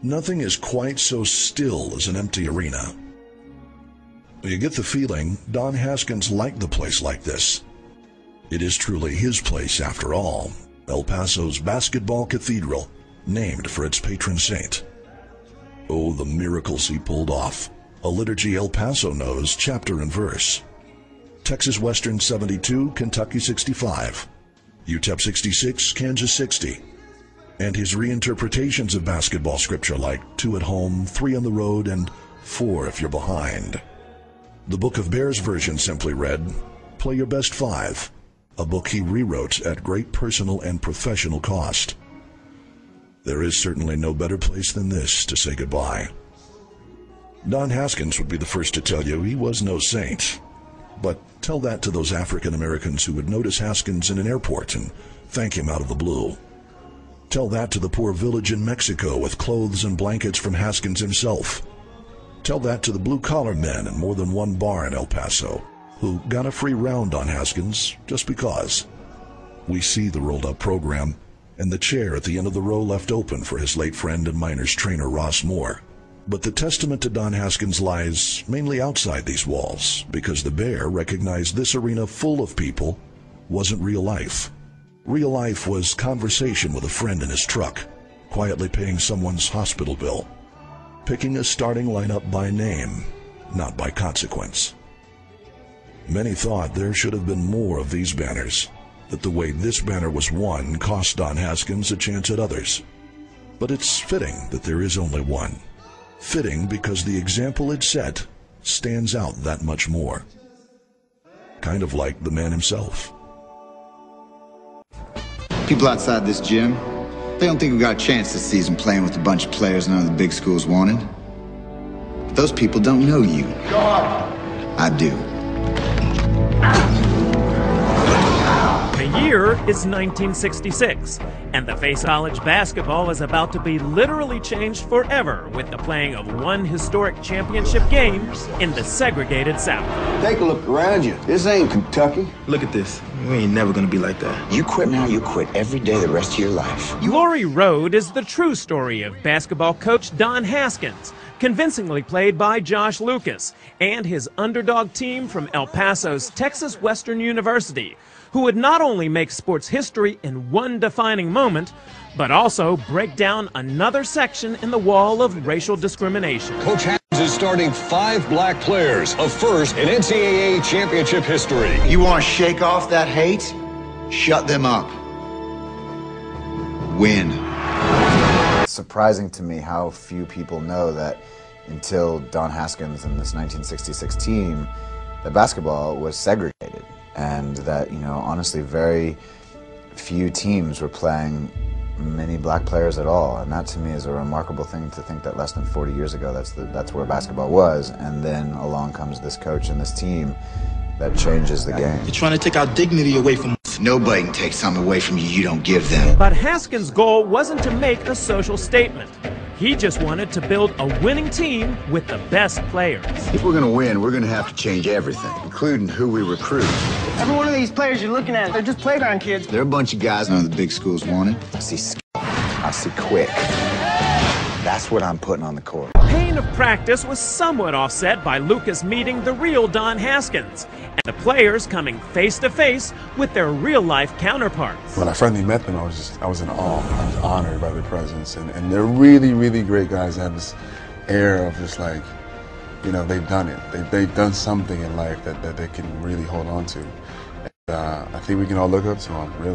Nothing is quite so still as an empty arena. You get the feeling Don Haskins liked the place like this. It is truly his place after all, El Paso's basketball cathedral, named for its patron saint. Oh, the miracles he pulled off. A liturgy El Paso knows chapter and verse. Texas Western 72, Kentucky 65. UTEP 66, Kansas 60. And his reinterpretations of basketball scripture like 2 at home, 3 on the road, and 4 if you're behind. The Book of Bears version simply read, "Play your best 5," a book he rewrote at great personal and professional cost. There is certainly no better place than this to say goodbye. Don Haskins would be the first to tell you he was no saint. But tell that to those African Americans who would notice Haskins in an airport and thank him out of the blue. Tell that to the poor village in Mexico with clothes and blankets from Haskins himself. Tell that to the blue-collar men in more than one bar in El Paso who got a free round on Haskins just because. We see the rolled-up program and the chair at the end of the row left open for his late friend and Miners trainer Ross Moore. But the testament to Don Haskins lies mainly outside these walls, because the Bear recognized this arena full of people wasn't real life. Real life was conversation with a friend in his truck, quietly paying someone's hospital bill, picking a starting lineup by name, not by consequence. Many thought there should have been more of these banners, that the way this banner was won cost Don Haskins a chance at others. But it's fitting that there is only one. Fitting because the example it set stands out that much more. Kind of like the man himself. People outside this gym, they don't think we got a chance this season playing with a bunch of players none of the big schools wanted. But those people don't know you. I do. The year is 1966, and the face of college basketball is about to be literally changed forever with the playing of one historic championship game in the segregated South. Take a look around you. This ain't Kentucky. Look at this. We ain't never gonna be like that. You quit now, you quit every day the rest of your life. Glory Road is the true story of basketball coach Don Haskins, convincingly played by Josh Lucas, and his underdog team from El Paso's Texas Western University, who would not only make sports history in one defining moment, but also break down another section in the wall of racial discrimination. Coach Haskins is starting 5 black players, a first in NCAA championship history. You want to shake off that hate? Shut them up. Win. It's surprising to me how few people know that until Don Haskins and this 1966 team, that basketball was segregated. And that, honestly, very few teams were playing many black players at all. And that, to me, is a remarkable thing to think that less than 40 years ago, that's where basketball was. And then along comes this coach and this team that changes the game. You're trying to take our dignity away from us. Nobody can take something away from you you don't give them. But Haskins' goal wasn't to make a social statement. He just wanted to build a winning team with the best players. If we're going to win, we're going to have to change everything, including who we recruit. Every one of these players you're looking at, they're just playground kids. They're a bunch of guys none of the big schools wanted. I see skill. I see quick. That's what I'm putting on the court. Pain of practice was somewhat offset by Lucas meeting the real Don Haskins, and the players coming face to face with their real-life counterparts. When I finally met them, I was in awe. I was honored by their presence, and they're really, really great guys. They have this air of just like, they've done it. They've done something in life that they can really hold on to. And, I think we can all look up to them, really.